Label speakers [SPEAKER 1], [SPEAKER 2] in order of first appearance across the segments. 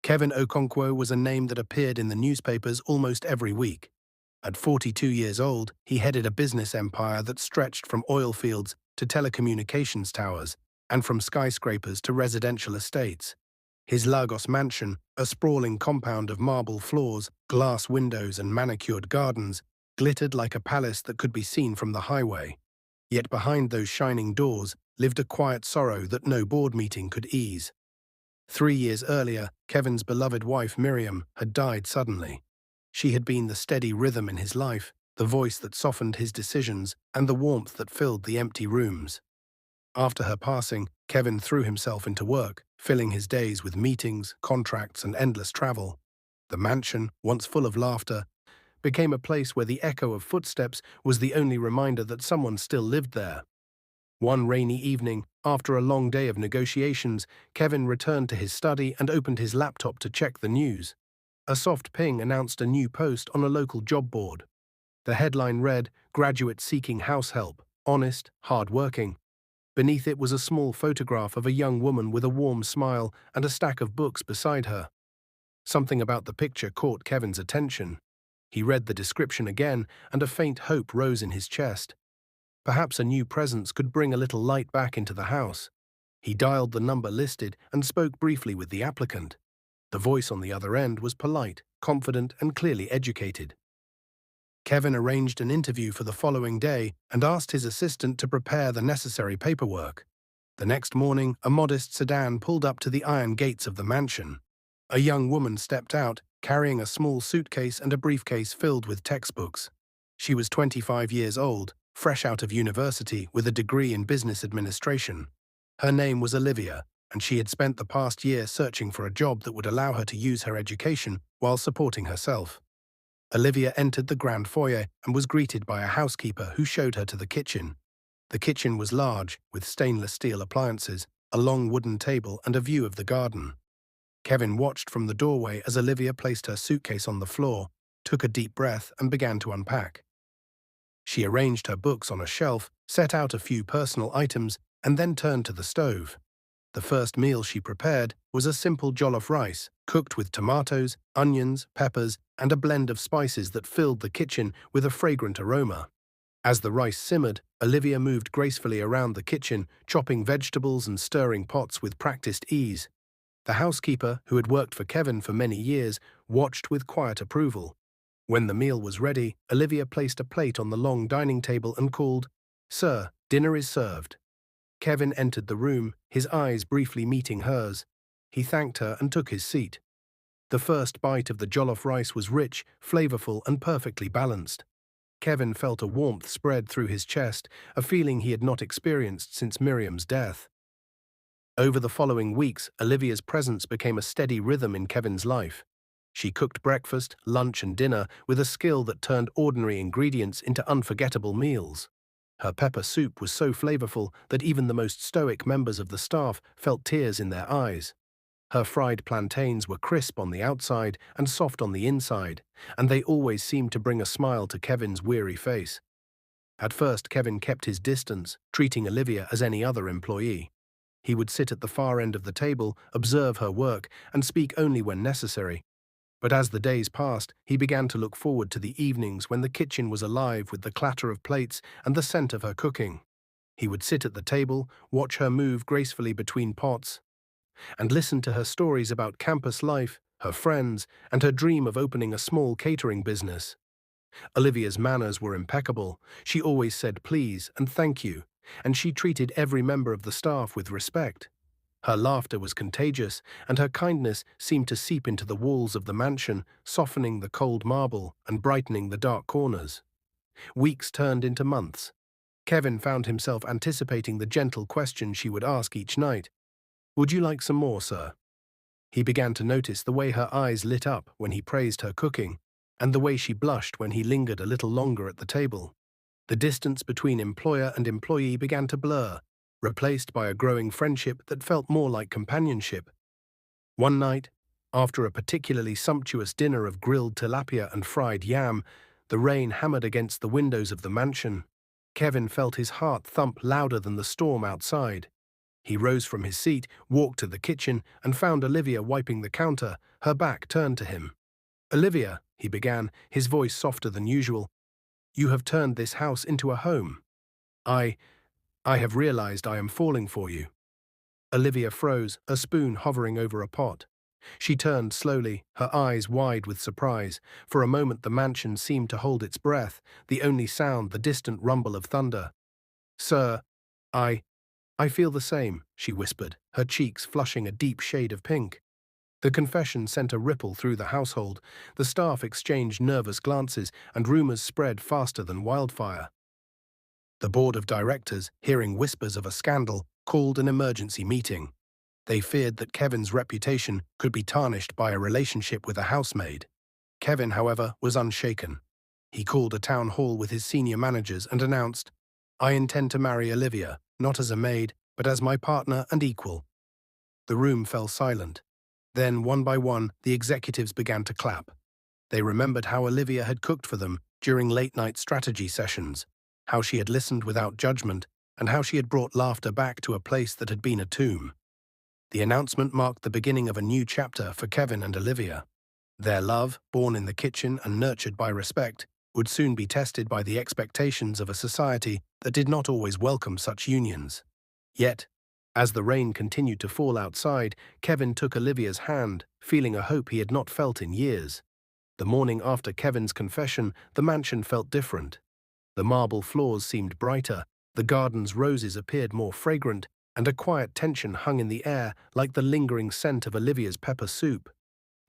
[SPEAKER 1] Kevin Okonkwo was a name that appeared in the newspapers almost every week. At 42 years old, he headed a business empire that stretched from oil fields to telecommunications towers and from skyscrapers to residential estates. His Lagos mansion, a sprawling compound of marble floors, glass windows and manicured gardens, glittered like a palace that could be seen from the highway. Yet behind those shining doors lived a quiet sorrow that no board meeting could ease. 3 years earlier, Kevin's beloved wife Miriam had died suddenly. She had been the steady rhythm in his life, the voice that softened his decisions, and the warmth that filled the empty rooms. After her passing, Kevin threw himself into work, filling his days with meetings, contracts, and endless travel. The mansion, once full of laughter, became a place where the echo of footsteps was the only reminder that someone still lived there. One rainy evening, after a long day of negotiations, Kevin returned to his study and opened his laptop to check the news. A soft ping announced a new post on a local job board. The headline read, "Graduate seeking house help, honest, hard-working." Beneath it was a small photograph of a young woman with a warm smile and a stack of books beside her. Something about the picture caught Kevin's attention. He read the description again, and a faint hope rose in his chest. Perhaps a new presence could bring a little light back into the house. He dialed the number listed and spoke briefly with the applicant. The voice on the other end was polite, confident, and clearly educated. Kevin arranged an interview for the following day and asked his assistant to prepare the necessary paperwork. The next morning, a modest sedan pulled up to the iron gates of the mansion. A young woman stepped out, carrying a small suitcase and a briefcase filled with textbooks. She was 25 years old, fresh out of university with a degree in business administration. Her name was Olivia, and she had spent the past year searching for a job that would allow her to use her education while supporting herself. Olivia entered the grand foyer and was greeted by a housekeeper who showed her to the kitchen. The kitchen was large, with stainless steel appliances, a long wooden table, and a view of the garden. Kevin watched from the doorway as Olivia placed her suitcase on the floor, took a deep breath, and began to unpack. She arranged her books on a shelf, set out a few personal items, and then turned to the stove. The first meal she prepared was a simple jollof rice, cooked with tomatoes, onions, peppers, and a blend of spices that filled the kitchen with a fragrant aroma. As the rice simmered, Olivia moved gracefully around the kitchen, chopping vegetables and stirring pots with practiced ease. The housekeeper, who had worked for Kevin for many years, watched with quiet approval. When the meal was ready, Olivia placed a plate on the long dining table and called, "Sir, dinner is served." Kevin entered the room, his eyes briefly meeting hers. He thanked her and took his seat. The first bite of the jollof rice was rich, flavorful, and perfectly balanced. Kevin felt a warmth spread through his chest, a feeling he had not experienced since Miriam's death. Over the following weeks, Olivia's presence became a steady rhythm in Kevin's life. She cooked breakfast, lunch, and dinner with a skill that turned ordinary ingredients into unforgettable meals. Her pepper soup was so flavorful that even the most stoic members of the staff felt tears in their eyes. Her fried plantains were crisp on the outside and soft on the inside, and they always seemed to bring a smile to Kevin's weary face. At first, Kevin kept his distance, treating Olivia as any other employee. He would sit at the far end of the table, observe her work, and speak only when necessary. But as the days passed, he began to look forward to the evenings when the kitchen was alive with the clatter of plates and the scent of her cooking. He would sit at the table, watch her move gracefully between pots, and listen to her stories about campus life, her friends, and her dream of opening a small catering business. Olivia's manners were impeccable. She always said please and thank you, and she treated every member of the staff with respect. Her laughter was contagious, and her kindness seemed to seep into the walls of the mansion, softening the cold marble and brightening the dark corners. Weeks turned into months. Kevin found himself anticipating the gentle question she would ask each night. "Would you like some more, sir?" He began to notice the way her eyes lit up when he praised her cooking, and the way she blushed when he lingered a little longer at the table. The distance between employer and employee began to blur, replaced by a growing friendship that felt more like companionship. One night, after a particularly sumptuous dinner of grilled tilapia and fried yam, the rain hammered against the windows of the mansion. Kevin felt his heart thump louder than the storm outside. He rose from his seat, walked to the kitchen, and found Olivia wiping the counter, her back turned to him. "Olivia," he began, his voice softer than usual, "you have turned this house into a home. I have realized I am falling for you." Olivia froze, a spoon hovering over a pot. She turned slowly, her eyes wide with surprise. For a moment the mansion seemed to hold its breath, the only sound the distant rumble of thunder. "Sir, I feel the same," she whispered, her cheeks flushing a deep shade of pink. The confession sent a ripple through the household. The staff exchanged nervous glances, and rumors spread faster than wildfire. The board of directors, hearing whispers of a scandal, called an emergency meeting. They feared that Kevin's reputation could be tarnished by a relationship with a housemaid. Kevin, however, was unshaken. He called a town hall with his senior managers and announced, "I intend to marry Olivia, not as a maid, but as my partner and equal." The room fell silent. Then, one by one, the executives began to clap. They remembered how Olivia had cooked for them during late-night strategy sessions, how she had listened without judgment, and how she had brought laughter back to a place that had been a tomb. The announcement marked the beginning of a new chapter for Kevin and Olivia. Their love, born in the kitchen and nurtured by respect, would soon be tested by the expectations of a society that did not always welcome such unions. Yet, as the rain continued to fall outside, Kevin took Olivia's hand, feeling a hope he had not felt in years. The morning after Kevin's confession, the mansion felt different. The marble floors seemed brighter, the garden's roses appeared more fragrant, and a quiet tension hung in the air like the lingering scent of Olivia's pepper soup.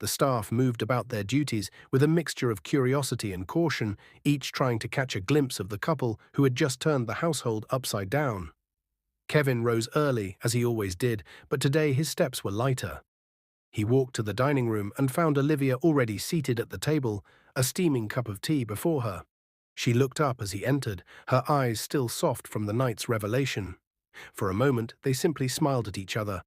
[SPEAKER 1] The staff moved about their duties with a mixture of curiosity and caution, each trying to catch a glimpse of the couple who had just turned the household upside down. Kevin rose early, as he always did, but today his steps were lighter. He walked to the dining room and found Olivia already seated at the table, a steaming cup of tea before her. She looked up as he entered, her eyes still soft from the night's revelation. For a moment, they simply smiled at each other,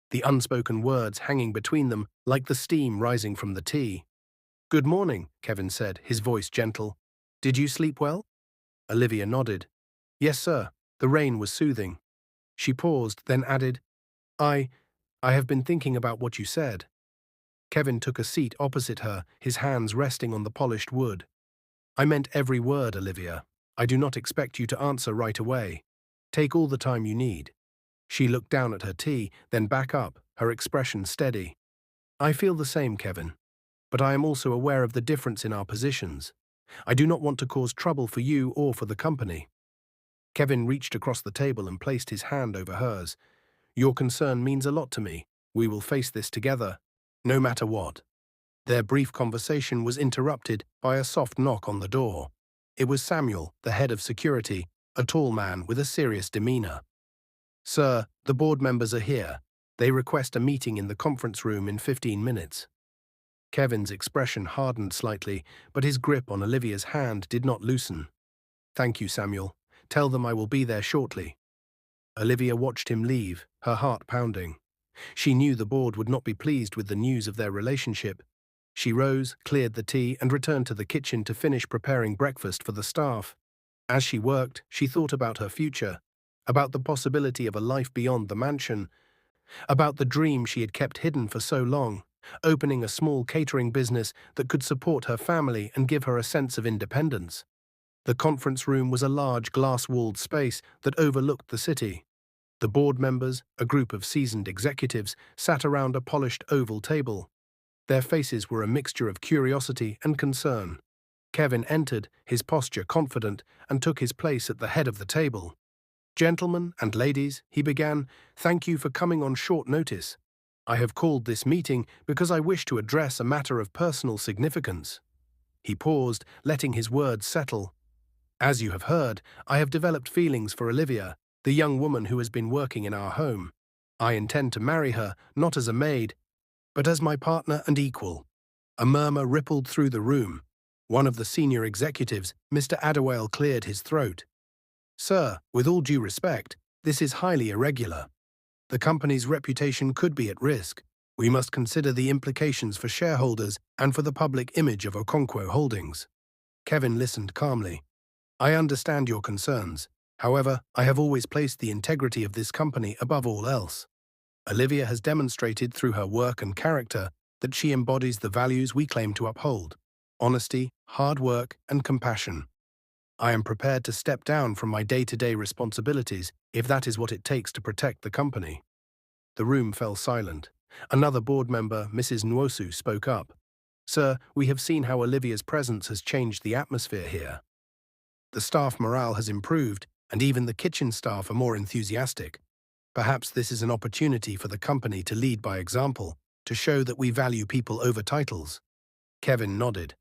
[SPEAKER 1] the unspoken words hanging between them like the steam rising from the tea. "Good morning," Kevin said, his voice gentle. "Did you sleep well?" Olivia nodded. "Yes, sir." The rain was soothing. She paused, then added, I have been thinking about what you said." Kevin took a seat opposite her, his hands resting on the polished wood. "I meant every word, Olivia. I do not expect you to answer right away. Take all the time you need." She looked down at her tea, then back up, her expression steady. "I feel the same, Kevin. But I am also aware of the difference in our positions. I do not want to cause trouble for you or for the company." Kevin reached across the table and placed his hand over hers. "Your concern means a lot to me. We will face this together, no matter what." Their brief conversation was interrupted by a soft knock on the door. It was Samuel, the head of security, a tall man with a serious demeanor. "Sir, the board members are here. They request a meeting in the conference room in 15 minutes. Kevin's expression hardened slightly, but his grip on Olivia's hand did not loosen. "Thank you, Samuel. Tell them I will be there shortly." Olivia watched him leave, her heart pounding. She knew the board would not be pleased with the news of their relationship. She rose, cleared the tea, and returned to the kitchen to finish preparing breakfast for the staff. As she worked, she thought about her future, about the possibility of a life beyond the mansion, about the dream she had kept hidden for so long, opening a small catering business that could support her family and give her a sense of independence. The conference room was a large glass-walled space that overlooked the city. The board members, a group of seasoned executives, sat around a polished oval table. Their faces were a mixture of curiosity and concern. Kevin entered, his posture confident, and took his place at the head of the table. "Gentlemen and ladies," he began, "thank you for coming on short notice. I have called this meeting because I wish to address a matter of personal significance." He paused, letting his words settle. "As you have heard, I have developed feelings for Olivia, the young woman who has been working in our home. I intend to marry her, not as a maid, but as my partner and equal." A murmur rippled through the room. One of the senior executives, Mr. Adderwale, cleared his throat. "Sir, with all due respect, this is highly irregular. The company's reputation could be at risk. We must consider the implications for shareholders and for the public image of Okonkwo Holdings." Kevin listened calmly. "I understand your concerns. However, I have always placed the integrity of this company above all else. Olivia has demonstrated through her work and character that she embodies the values we claim to uphold: honesty, hard work, and compassion. I am prepared to step down from my day-to-day responsibilities if that is what it takes to protect the company. The room fell silent. Another board member, Mrs. Nwosu, spoke up. Sir, we have seen how Olivia's presence has changed the atmosphere here. The staff morale has improved, and even the kitchen staff are more enthusiastic. Perhaps this is an opportunity for the company to lead by example, to show that we value people over titles. Kevin nodded.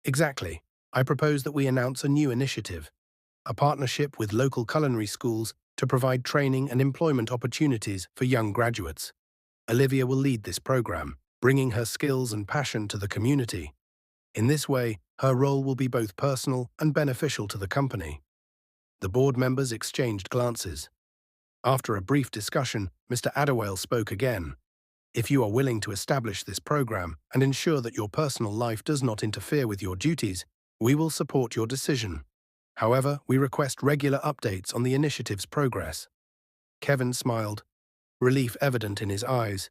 [SPEAKER 1] Exactly. I propose that we announce a new initiative, a partnership with local culinary schools to provide training and employment opportunities for young graduates. Olivia will lead this program, bringing her skills and passion to the community. In this way, her role will be both personal and beneficial to the company. The board members exchanged glances. After a brief discussion, Mr. Adderwale spoke again. If you are willing to establish this program and ensure that your personal life does not interfere with your duties, we will support your decision. However, we request regular updates on the initiative's progress. Kevin smiled, relief evident in his eyes.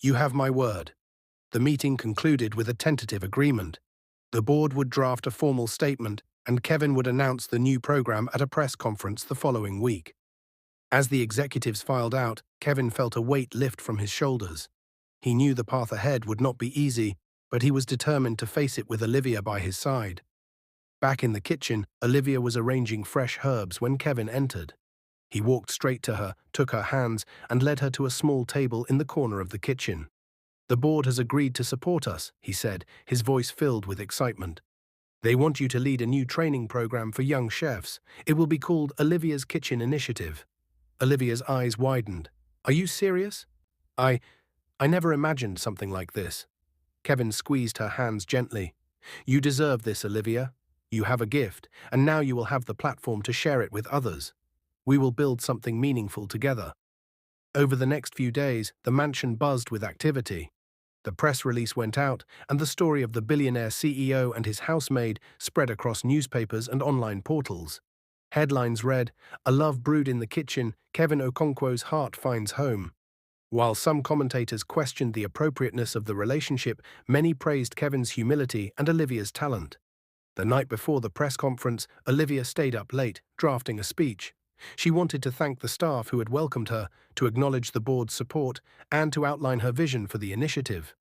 [SPEAKER 1] You have my word. The meeting concluded with a tentative agreement. The board would draft a formal statement, and Kevin would announce the new program at a press conference the following week. As the executives filed out, Kevin felt a weight lift from his shoulders. He knew the path ahead would not be easy, but he was determined to face it with Olivia by his side. Back in the kitchen, Olivia was arranging fresh herbs when Kevin entered. He walked straight to her, took her hands, and led her to a small table in the corner of the kitchen. The board has agreed to support us, he said, his voice filled with excitement. They want you to lead a new training program for young chefs. It will be called Olivia's Kitchen Initiative. Olivia's eyes widened. Are you serious? I never imagined something like this. Kevin squeezed her hands gently. You deserve this, Olivia. You have a gift, and now you will have the platform to share it with others. We will build something meaningful together. Over the next few days, the mansion buzzed with activity. The press release went out, and the story of the billionaire CEO and his housemaid spread across newspapers and online portals. Headlines read, "A love brewed in the kitchen, Kevin Okonkwo's heart finds home." While some commentators questioned the appropriateness of the relationship, many praised Kevin's humility and Olivia's talent. The night before the press conference, Olivia stayed up late, drafting a speech. She wanted to thank the staff who had welcomed her, to acknowledge the board's support, and to outline her vision for the initiative.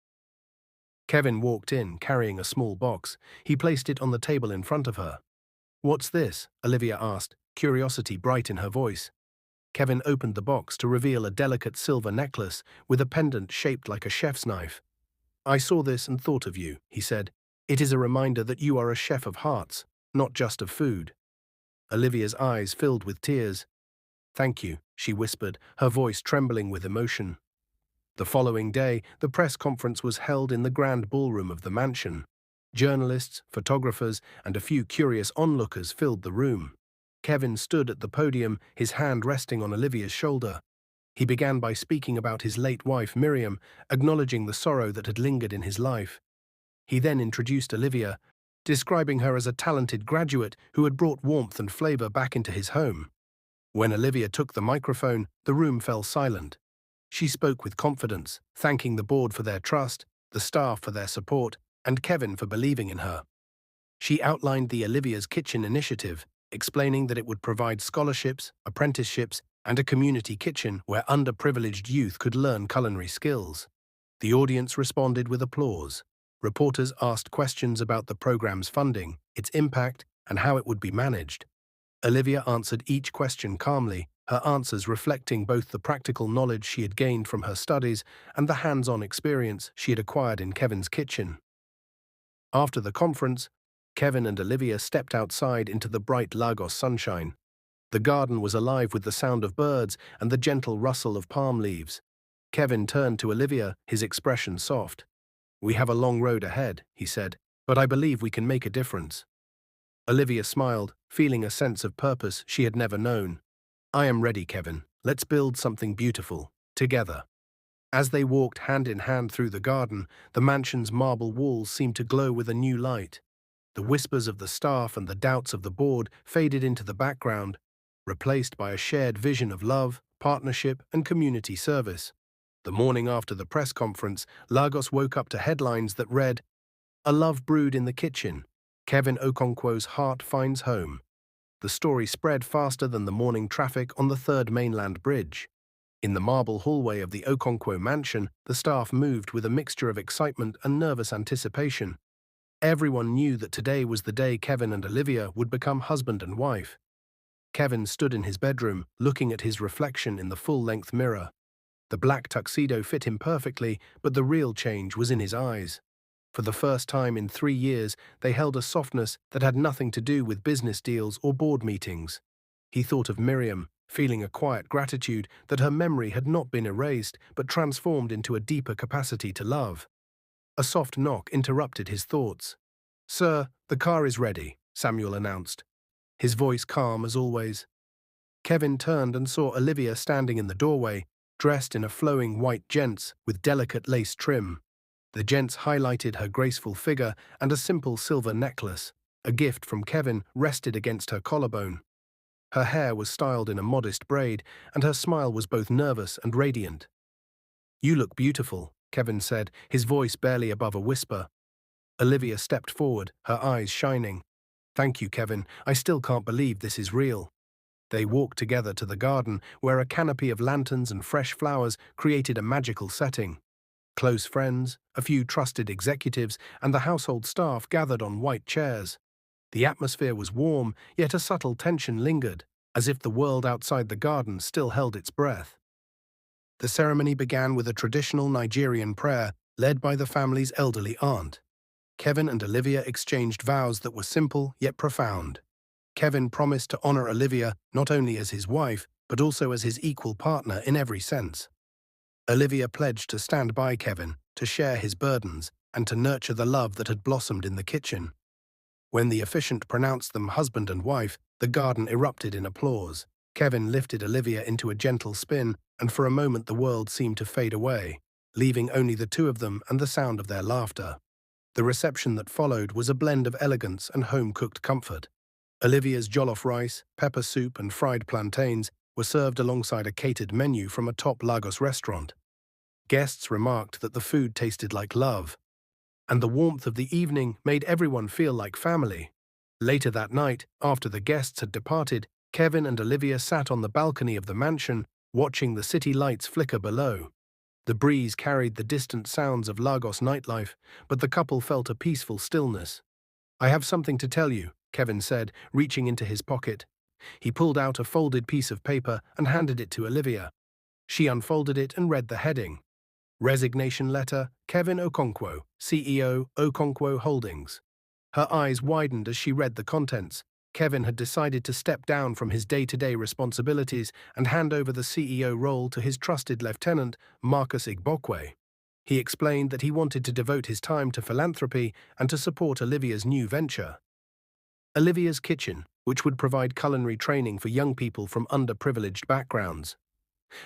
[SPEAKER 1] Kevin walked in, carrying a small box. He placed it on the table in front of her. What's this? Olivia asked, curiosity bright in her voice. Kevin opened the box to reveal a delicate silver necklace with a pendant shaped like a chef's knife. I saw this and thought of you, he said. It is a reminder that you are a chef of hearts, not just of food. Olivia's eyes filled with tears. Thank you, she whispered, her voice trembling with emotion. The following day, the press conference was held in the grand ballroom of the mansion. Journalists, photographers, and a few curious onlookers filled the room. Kevin stood at the podium, his hand resting on Olivia's shoulder. He began by speaking about his late wife, Miriam, acknowledging the sorrow that had lingered in his life. He then introduced Olivia, describing her as a talented graduate who had brought warmth and flavor back into his home. When Olivia took the microphone, the room fell silent. She spoke with confidence, thanking the board for their trust, the staff for their support, and Kevin for believing in her. She outlined the Olivia's Kitchen initiative, explaining that it would provide scholarships, apprenticeships, and a community kitchen where underprivileged youth could learn culinary skills. The audience responded with applause. Reporters asked questions about the program's funding, its impact, and how it would be managed. Olivia answered each question calmly, her answers reflecting both the practical knowledge she had gained from her studies and the hands-on experience she had acquired in Kevin's kitchen. After the conference, Kevin and Olivia stepped outside into the bright Lagos sunshine. The garden was alive with the sound of birds and the gentle rustle of palm leaves. Kevin turned to Olivia, his expression soft. We have a long road ahead, he said, but I believe we can make a difference. Olivia smiled, feeling a sense of purpose she had never known. I am ready, Kevin. Let's build something beautiful, together. As they walked hand in hand through the garden, the mansion's marble walls seemed to glow with a new light. The whispers of the staff and the doubts of the board faded into the background. replaced by a shared vision of love, partnership, and community service. The morning after the press conference, Lagos woke up to headlines that read, "A love brewed in the kitchen. Kevin Okonkwo's heart finds home." The story spread faster than the morning traffic on the third mainland bridge. In the marble hallway of the Okonkwo mansion, the staff moved with a mixture of excitement and nervous anticipation. Everyone knew that today was the day Kevin and Olivia would become husband and wife. Kevin stood in his bedroom, looking at his reflection in the full-length mirror. The black tuxedo fit him perfectly, but the real change was in his eyes. For the first time in 3 years, they held a softness that had nothing to do with business deals or board meetings. He thought of Miriam, feeling a quiet gratitude that her memory had not been erased but transformed into a deeper capacity to love. A soft knock interrupted his thoughts. "Sir, the car is ready," Samuel announced, his voice calm as always. Kevin turned and saw Olivia standing in the doorway, dressed in a flowing white gents with delicate lace trim. The gents highlighted her graceful figure, and a simple silver necklace, a gift from Kevin, rested against her collarbone. Her hair was styled in a modest braid, and her smile was both nervous and radiant. "You look beautiful," Kevin said, his voice barely above a whisper. Olivia stepped forward, her eyes shining. "Thank you, Kevin. I still can't believe this is real." They walked together to the garden, where a canopy of lanterns and fresh flowers created a magical setting. Close friends, a few trusted executives, and the household staff gathered on white chairs. The atmosphere was warm, yet a subtle tension lingered, as if the world outside the garden still held its breath. The ceremony began with a traditional Nigerian prayer led by the family's elderly aunt. Kevin and Olivia exchanged vows that were simple yet profound. Kevin promised to honor Olivia not only as his wife, but also as his equal partner in every sense. Olivia pledged to stand by Kevin, to share his burdens, and to nurture the love that had blossomed in the kitchen. When the officiant pronounced them husband and wife, the garden erupted in applause. Kevin lifted Olivia into a gentle spin, and for a moment the world seemed to fade away, leaving only the two of them and the sound of their laughter. The reception that followed was a blend of elegance and home-cooked comfort. Olivia's jollof rice, pepper soup, and fried plantains were served alongside a catered menu from a top Lagos restaurant. Guests remarked that the food tasted like love, and the warmth of the evening made everyone feel like family. Later that night, after the guests had departed, Kevin and Olivia sat on the balcony of the mansion, watching the city lights flicker below. The breeze carried the distant sounds of Lagos nightlife, but the couple felt a peaceful stillness. "I have something to tell you," Kevin said, reaching into his pocket. He pulled out a folded piece of paper and handed it to Olivia. She unfolded it and read the heading. "Resignation letter, Kevin Okonkwo, CEO, Okonkwo Holdings." Her eyes widened as she read the contents. Kevin had decided to step down from his day-to-day responsibilities and hand over the CEO role to his trusted lieutenant, Marcus Igbokwe. He explained that he wanted to devote his time to philanthropy and to support Olivia's new venture, Olivia's Kitchen, which would provide culinary training for young people from underprivileged backgrounds.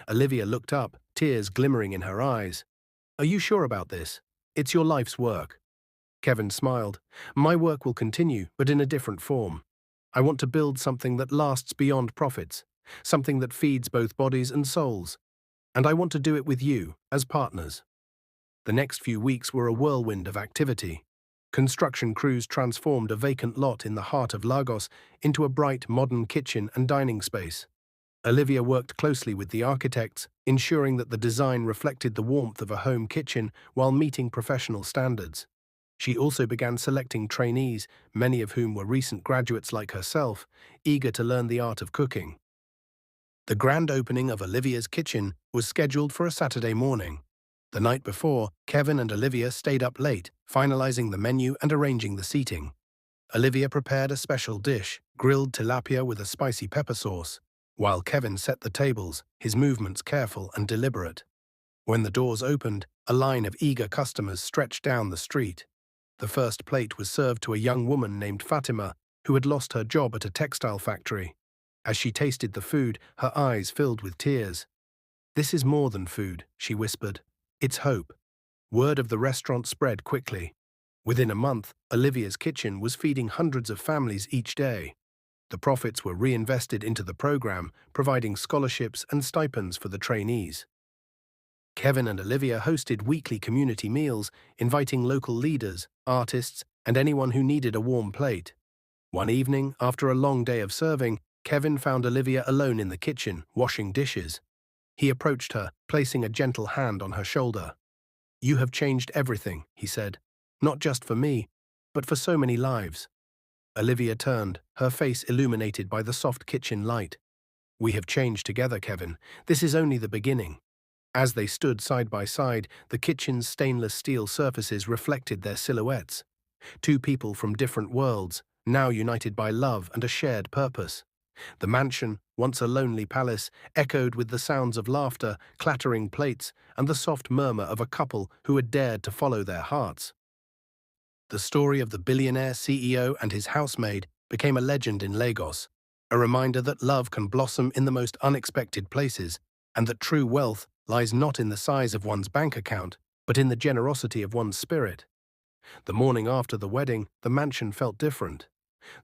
[SPEAKER 1] Olivia looked up, tears glimmering in her eyes. "Are you sure about this? It's your life's work." Kevin smiled. "My work will continue, but in a different form. I want to build something that lasts beyond profits, something that feeds both bodies and souls. And I want to do it with you, as partners." The next few weeks were a whirlwind of activity. Construction crews transformed a vacant lot in the heart of Lagos into a bright, modern kitchen and dining space. Olivia worked closely with the architects, ensuring that the design reflected the warmth of a home kitchen while meeting professional standards. She also began selecting trainees, many of whom were recent graduates like herself, eager to learn the art of cooking. The grand opening of Olivia's Kitchen was scheduled for a Saturday morning. The night before, Kevin and Olivia stayed up late, finalizing the menu and arranging the seating. Olivia prepared a special dish, grilled tilapia with a spicy pepper sauce, while Kevin set the tables, his movements careful and deliberate. When the doors opened, a line of eager customers stretched down the street. The first plate was served to a young woman named Fatima, who had lost her job at a textile factory. As she tasted the food, her eyes filled with tears. "This is more than food," she whispered. "It's hope." Word of the restaurant spread quickly. Within a month, Olivia's Kitchen was feeding hundreds of families each day. The profits were reinvested into the program, providing scholarships and stipends for the trainees. Kevin and Olivia hosted weekly community meals, inviting local leaders, artists, and anyone who needed a warm plate. One evening, after a long day of serving, Kevin found Olivia alone in the kitchen, washing dishes. He approached her, placing a gentle hand on her shoulder. "You have changed everything," he said. "Not just for me, but for so many lives." Olivia turned, her face illuminated by the soft kitchen light. "We have changed together, Kevin. This is only the beginning." As they stood side by side, the kitchen's stainless steel surfaces reflected their silhouettes. Two people from different worlds, now united by love and a shared purpose. The mansion, once a lonely palace, echoed with the sounds of laughter, clattering plates, and the soft murmur of a couple who had dared to follow their hearts. The story of the billionaire CEO and his housemaid became a legend in Lagos, a reminder that love can blossom in the most unexpected places, and that true wealth lies not in the size of one's bank account, but in the generosity of one's spirit. The morning after the wedding, the mansion felt different.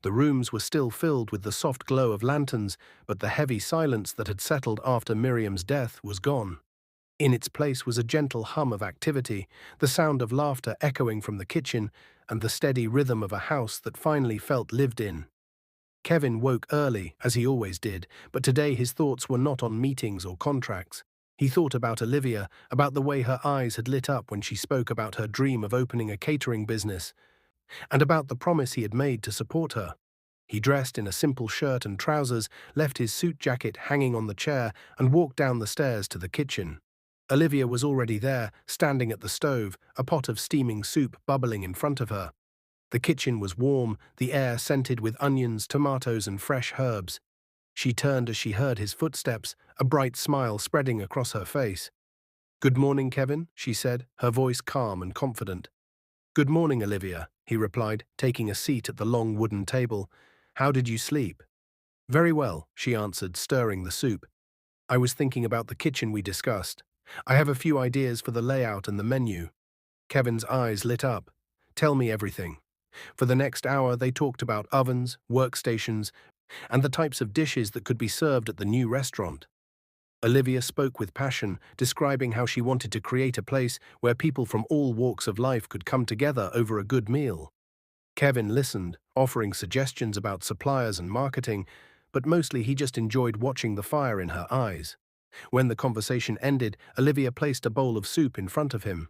[SPEAKER 1] The rooms were still filled with the soft glow of lanterns, but the heavy silence that had settled after Miriam's death was gone. In its place was a gentle hum of activity, the sound of laughter echoing from the kitchen, and the steady rhythm of a house that finally felt lived in. Kevin woke early, as he always did, but today his thoughts were not on meetings or contracts. He thought about Olivia, about the way her eyes had lit up when she spoke about her dream of opening a catering business, and about the promise he had made to support her. He dressed in a simple shirt and trousers, left his suit jacket hanging on the chair, and walked down the stairs to the kitchen. Olivia was already there, standing at the stove, a pot of steaming soup bubbling in front of her. The kitchen was warm, the air scented with onions, tomatoes, and fresh herbs. She turned as she heard his footsteps, a bright smile spreading across her face. "Good morning, Kevin," she said, her voice calm and confident. "Good morning, Olivia," he replied, taking a seat at the long wooden table. "How did you sleep?" "Very well," she answered, stirring the soup. "I was thinking about the kitchen we discussed. I have a few ideas for the layout and the menu." Kevin's eyes lit up. "Tell me everything." For the next hour, they talked about ovens, workstations, and the types of dishes that could be served at the new restaurant. Olivia spoke with passion, describing how she wanted to create a place where people from all walks of life could come together over a good meal. Kevin listened, offering suggestions about suppliers and marketing, but mostly he just enjoyed watching the fire in her eyes. When the conversation ended, Olivia placed a bowl of soup in front of him.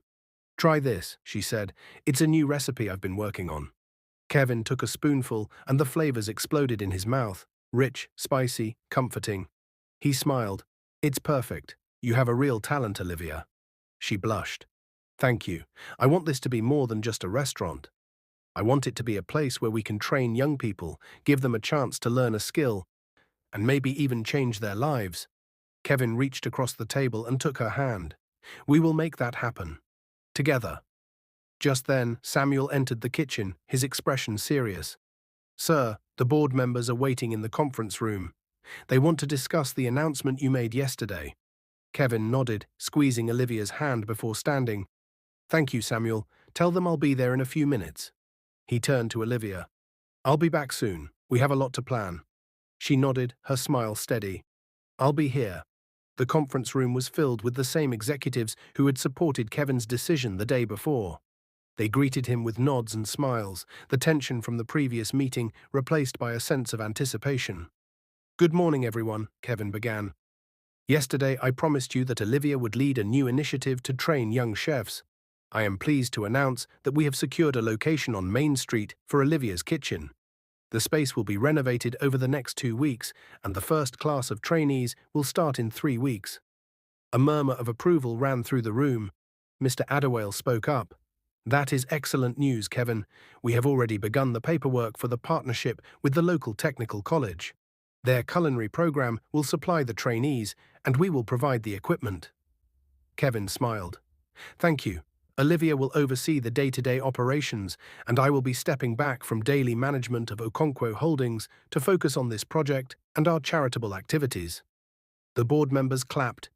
[SPEAKER 1] "Try this," she said. "It's a new recipe I've been working on." Kevin took a spoonful, and the flavors exploded in his mouth, rich, spicy, comforting. He smiled. "It's perfect. You have a real talent, Olivia." She blushed. "Thank you. I want this to be more than just a restaurant. I want it to be a place where we can train young people, give them a chance to learn a skill, and maybe even change their lives." Kevin reached across the table and took her hand. "We will make that happen. Together." Just then, Samuel entered the kitchen, his expression serious. "Sir, the board members are waiting in the conference room. They want to discuss the announcement you made yesterday." Kevin nodded, squeezing Olivia's hand before standing. "Thank you, Samuel. Tell them I'll be there in a few minutes." He turned to Olivia. "I'll be back soon. We have a lot to plan." She nodded, her smile steady. "I'll be here." The conference room was filled with the same executives who had supported Kevin's decision the day before. They greeted him with nods and smiles, the tension from the previous meeting replaced by a sense of anticipation. "Good morning, everyone," Kevin began. "Yesterday I promised you that Olivia would lead a new initiative to train young chefs. I am pleased to announce that we have secured a location on Main Street for Olivia's kitchen. The space will be renovated over the next 2 weeks, and the first class of trainees will start in 3 weeks. A murmur of approval ran through the room. Mr. Adderwale spoke up. "That is excellent news, Kevin. We have already begun the paperwork for the partnership with the local technical college. Their culinary program will supply the trainees, and we will provide the equipment." Kevin smiled. "Thank you. Olivia will oversee the day-to-day operations, and I will be stepping back from daily management of Okonkwo Holdings to focus on this project and our charitable activities." The board members clapped,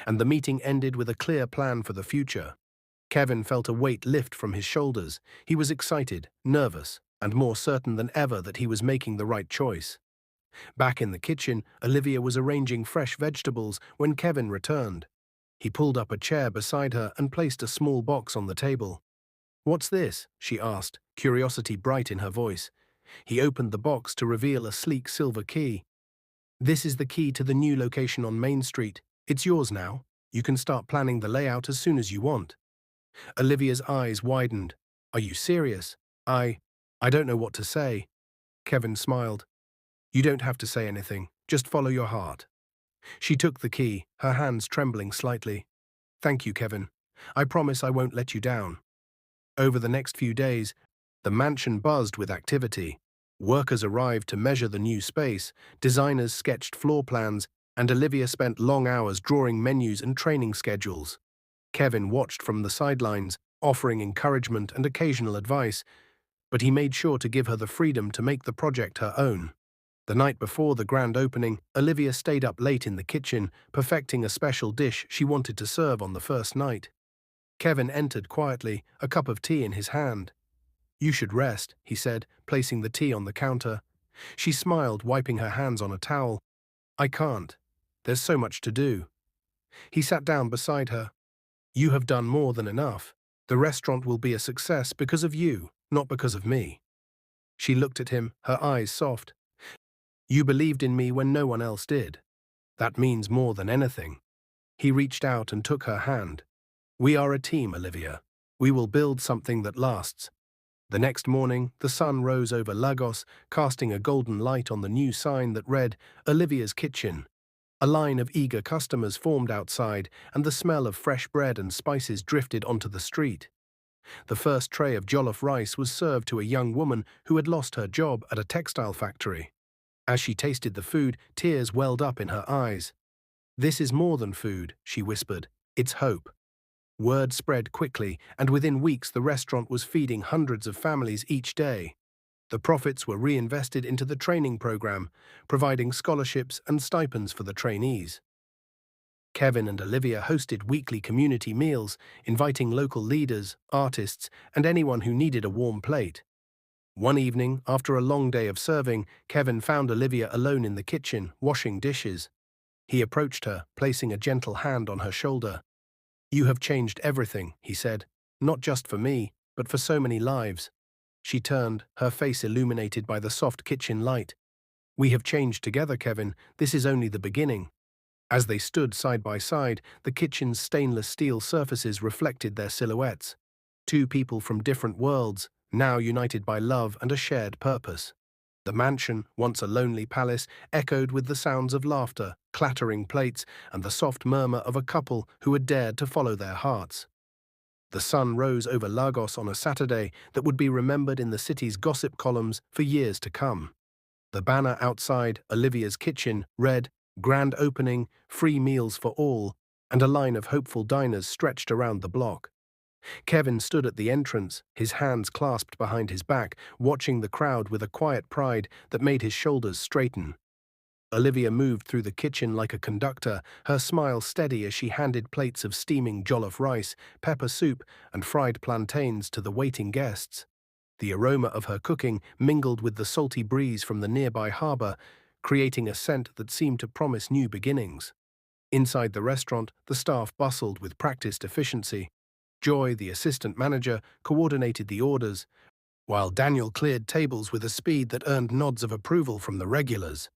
[SPEAKER 1] and the meeting ended with a clear plan for the future. Kevin felt a weight lift from his shoulders. He was excited, nervous, and more certain than ever that he was making the right choice. Back in the kitchen, Olivia was arranging fresh vegetables when Kevin returned. He pulled up a chair beside her and placed a small box on the table. "What's this?" she asked, curiosity bright in her voice. He opened the box to reveal a sleek silver key. "This is the key to the new location on Main Street. It's yours now. You can start planning the layout as soon as you want." Olivia's eyes widened. "Are you serious?" I don't know what to say." Kevin smiled. "You don't have to say anything. Just follow your heart." She took the key, her hands trembling slightly. "Thank you, Kevin. I promise I won't let you down." Over the next few days, the mansion buzzed with activity. Workers arrived to measure the new space, designers sketched floor plans, and Olivia spent long hours drawing menus and training schedules. Kevin watched from the sidelines, offering encouragement and occasional advice, but he made sure to give her the freedom to make the project her own. The night before the grand opening, Olivia stayed up late in the kitchen, perfecting a special dish she wanted to serve on the first night. Kevin entered quietly, a cup of tea in his hand. "You should rest," he said, placing the tea on the counter. She smiled, wiping her hands on a towel. "I can't. There's so much to do." He sat down beside her. "You have done more than enough. The restaurant will be a success because of you, not because of me." She looked at him, her eyes soft. "You believed in me when no one else did. That means more than anything." He reached out and took her hand. "We are a team, Olivia. We will build something that lasts." The next morning, the sun rose over Lagos, casting a golden light on the new sign that read, "Olivia's Kitchen." A line of eager customers formed outside, and the smell of fresh bread and spices drifted onto the street. The first tray of jollof rice was served to a young woman who had lost her job at a textile factory. As she tasted the food, tears welled up in her eyes. "This is more than food," she whispered. "It's hope." Word spread quickly, and within weeks the restaurant was feeding hundreds of families each day. The profits were reinvested into the training program, providing scholarships and stipends for the trainees. Kevin and Olivia hosted weekly community meals, inviting local leaders, artists, and anyone who needed a warm plate. One evening, after a long day of serving, Kevin found Olivia alone in the kitchen, washing dishes. He approached her, placing a gentle hand on her shoulder. "You have changed everything," he said, "not just for me, but for so many lives." She turned, her face illuminated by the soft kitchen light. "We have changed together, Kevin. This is only the beginning." As they stood side by side, the kitchen's stainless steel surfaces reflected their silhouettes. Two people from different worlds, now united by love and a shared purpose. The mansion, once a lonely palace, echoed with the sounds of laughter, clattering plates, and the soft murmur of a couple who had dared to follow their hearts. The sun rose over Lagos on a Saturday that would be remembered in the city's gossip columns for years to come. The banner outside Olivia's Kitchen read, "Grand opening, free meals for all," and a line of hopeful diners stretched around the block. Kevin stood at the entrance, his hands clasped behind his back, watching the crowd with a quiet pride that made his shoulders straighten. Olivia moved through the kitchen like a conductor, her smile steady as she handed plates of steaming jollof rice, pepper soup, and fried plantains to the waiting guests. The aroma of her cooking mingled with the salty breeze from the nearby harbor, creating a scent that seemed to promise new beginnings. Inside the restaurant, the staff bustled with practiced efficiency. Joy, the assistant manager, coordinated the orders, while Daniel cleared tables with a speed that earned nods of approval from the regulars.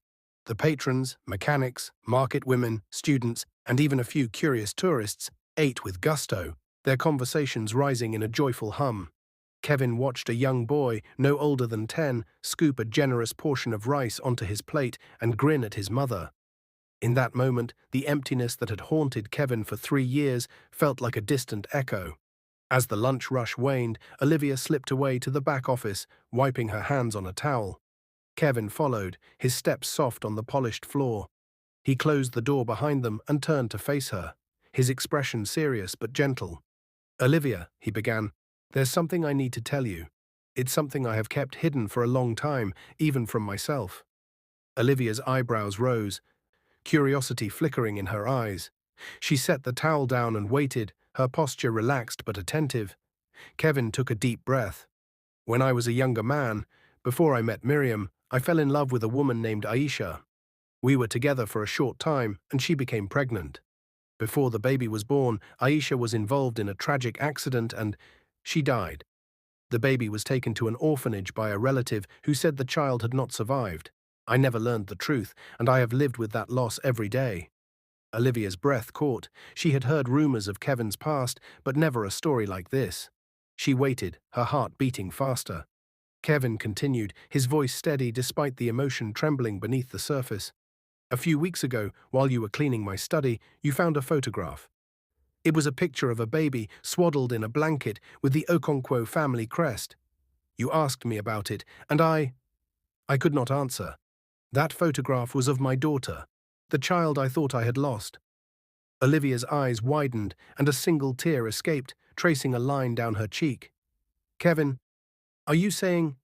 [SPEAKER 1] The patrons, mechanics, market women, students, and even a few curious tourists ate with gusto, their conversations rising in a joyful hum. Kevin watched a young boy, no older than 10, scoop a generous portion of rice onto his plate and grin at his mother. In that moment, the emptiness that had haunted Kevin for 3 years felt like a distant echo. As the lunch rush waned, Olivia slipped away to the back office, wiping her hands on a towel. Kevin followed, his steps soft on the polished floor. He closed the door behind them and turned to face her, his expression serious but gentle. "Olivia," he began, "there's something I need to tell you. It's something I have kept hidden for a long time, even from myself." Olivia's eyebrows rose, curiosity flickering in her eyes. She set the towel down and waited, her posture relaxed but attentive. Kevin took a deep breath. "When I was a younger man, before I met Miriam, I fell in love with a woman named Aisha. We were together for a short time, and she became pregnant. Before the baby was born, Aisha was involved in a tragic accident and she died. The baby was taken to an orphanage by a relative who said the child had not survived. I never learned the truth, and I have lived with that loss every day. Olivia's breath caught. She had heard rumors of Kevin's past, but never a story like this. She waited, her heart beating faster. Kevin continued, his voice steady despite the emotion trembling beneath the surface. A few weeks ago, while you were cleaning my study, you found a photograph. It was a picture of a baby swaddled in a blanket with the Okonkwo family crest. You asked me about it, and I could not answer. That photograph was of my daughter, the child I thought I had lost. Olivia's eyes widened, and a single tear escaped, tracing a line down her cheek. Kevin, are you saying?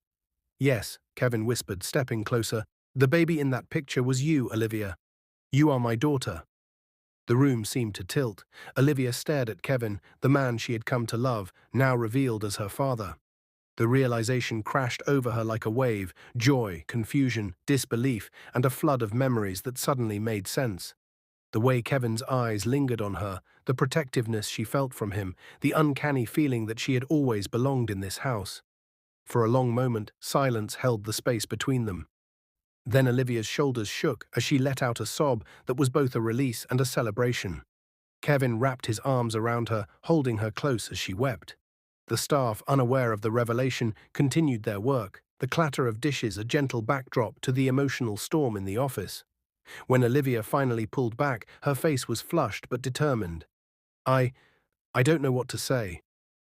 [SPEAKER 1] Yes, Kevin whispered, stepping closer. The baby in that picture was you, Olivia. You are my daughter. The room seemed to tilt. Olivia stared at Kevin, the man she had come to love, now revealed as her father. The realization crashed over her like a wave, joy, confusion, disbelief, and a flood of memories that suddenly made sense. The way Kevin's eyes lingered on her, the protectiveness she felt from him, the uncanny feeling that she had always belonged in this house. For a long moment, silence held the space between them. Then Olivia's shoulders shook as she let out a sob that was both a release and a celebration. Kevin wrapped his arms around her, holding her close as she wept. The staff, unaware of the revelation, continued their work, the clatter of dishes a gentle backdrop to the emotional storm in the office. When Olivia finally pulled back, her face was flushed but determined. I don't know what to say.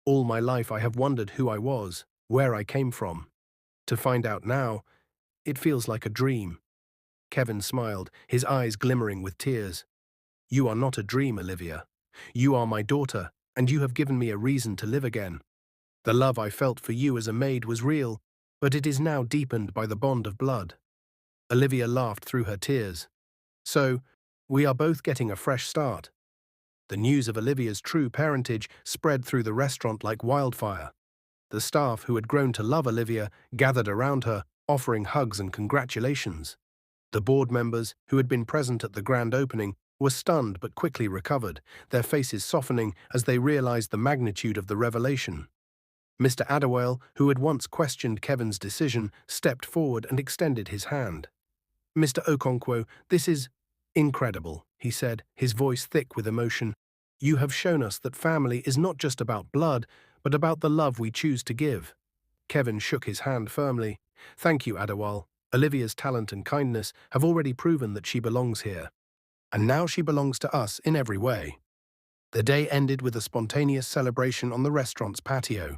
[SPEAKER 1] All my life I have wondered who I was, where I came from. To find out now, it feels like a dream. Kevin smiled, his eyes glimmering with tears. You are not a dream, Olivia. You are my daughter, and you have given me a reason to live again. The love I felt for you as a maid was real, but it is now deepened by the bond of blood. Olivia laughed through her tears. So, we are both getting a fresh start. The news of Olivia's true parentage spread through the restaurant like wildfire. The staff, who had grown to love Olivia, gathered around her, offering hugs and congratulations. The board members, who had been present at the grand opening, were stunned but quickly recovered, their faces softening as they realized the magnitude of the revelation. Mr. Adderwale, who had once questioned Kevin's decision, stepped forward and extended his hand. Mr. Okonkwo, this is incredible, he said, his voice thick with emotion. You have shown us that family is not just about blood, but about the love we choose to give. Kevin shook his hand firmly. Thank you, Adderwale. Olivia's talent and kindness have already proven that she belongs here. And now she belongs to us in every way. The day ended with a spontaneous celebration on the restaurant's patio.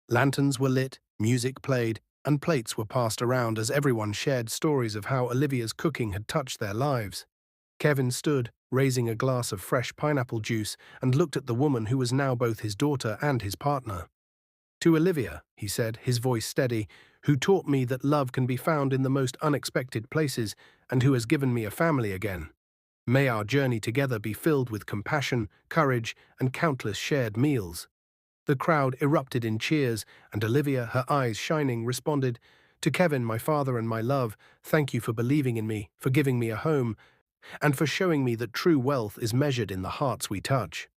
[SPEAKER 1] Lanterns were lit, music played, and plates were passed around as everyone shared stories of how Olivia's cooking had touched their lives. Kevin stood, raising a glass of fresh pineapple juice, and looked at the woman who was now both his daughter and his partner. To Olivia, he said, his voice steady, who taught me that love can be found in the most unexpected places and who has given me a family again. May our journey together be filled with compassion, courage, and countless shared meals. The crowd erupted in cheers, and Olivia, her eyes shining, responded, To Kevin, my father and my love, thank you for believing in me, for giving me a home, and for showing me that true wealth is measured in the hearts we touch.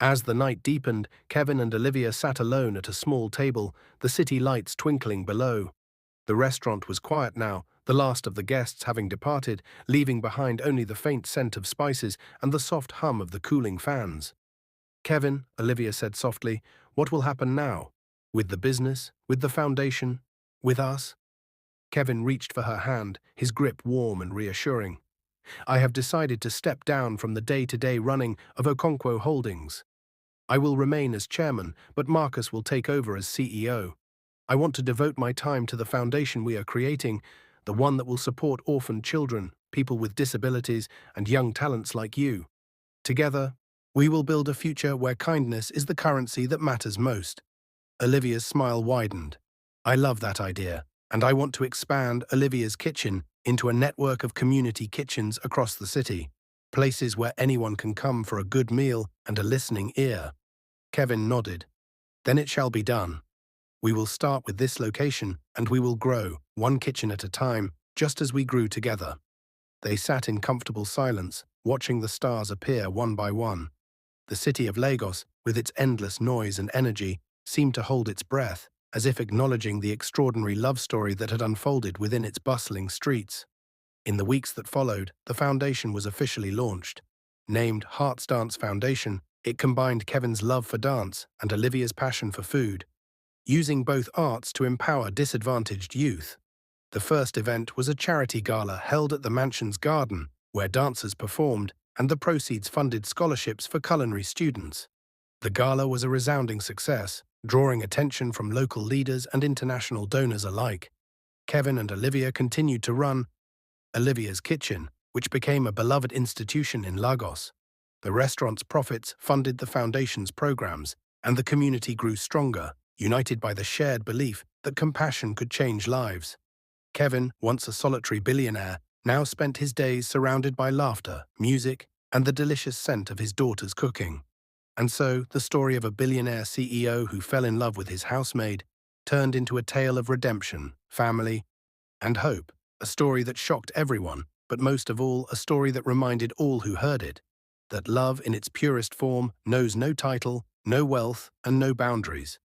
[SPEAKER 1] As the night deepened, Kevin and Olivia sat alone at a small table, the city lights twinkling below. The restaurant was quiet now, the last of the guests having departed, leaving behind only the faint scent of spices and the soft hum of the cooling fans. Kevin, Olivia said softly, what will happen now? With the business? With the foundation? With us? Kevin reached for her hand, his grip warm and reassuring. I have decided to step down from the day-to-day running of Okonkwo Holdings. I will remain as chairman, but Marcus will take over as CEO. I want to devote my time to the foundation we are creating, the one that will support orphaned children, people with disabilities, and young talents like you. Together, we will build a future where kindness is the currency that matters most. Olivia's smile widened. I love that idea, and I want to expand Olivia's Kitchen into a network of community kitchens across the city, places where anyone can come for a good meal and a listening ear. Kevin nodded. Then it shall be done. We will start with this location and we will grow, one kitchen at a time, just as we grew together. They sat in comfortable silence, watching the stars appear one by one. The city of Lagos, with its endless noise and energy, seemed to hold its breath, as if acknowledging the extraordinary love story that had unfolded within its bustling streets. In the weeks that followed, the foundation was officially launched. Named Hearts Dance Foundation, it combined Kevin's love for dance and Olivia's passion for food, using both arts to empower disadvantaged youth. The first event was a charity gala held at the mansion's garden, where dancers performed and the proceeds funded scholarships for culinary students. The gala was a resounding success, drawing attention from local leaders and international donors alike. Kevin and Olivia continued to run Olivia's Kitchen, which became a beloved institution in Lagos. The restaurant's profits funded the foundation's programs, and the community grew stronger, united by the shared belief that compassion could change lives. Kevin, once a solitary billionaire, now spent his days surrounded by laughter, music, and the delicious scent of his daughter's cooking. And so, the story of a billionaire CEO who fell in love with his housemaid turned into a tale of redemption, family, and hope, a story that shocked everyone, but most of all, a story that reminded all who heard it that love in its purest form knows no title, no wealth, and no boundaries.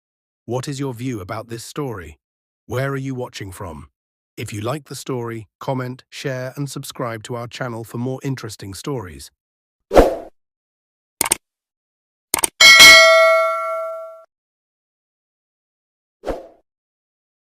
[SPEAKER 1] What is your view about this story? Where are you watching from? If you like the story, comment, share, and subscribe to our channel for more interesting stories.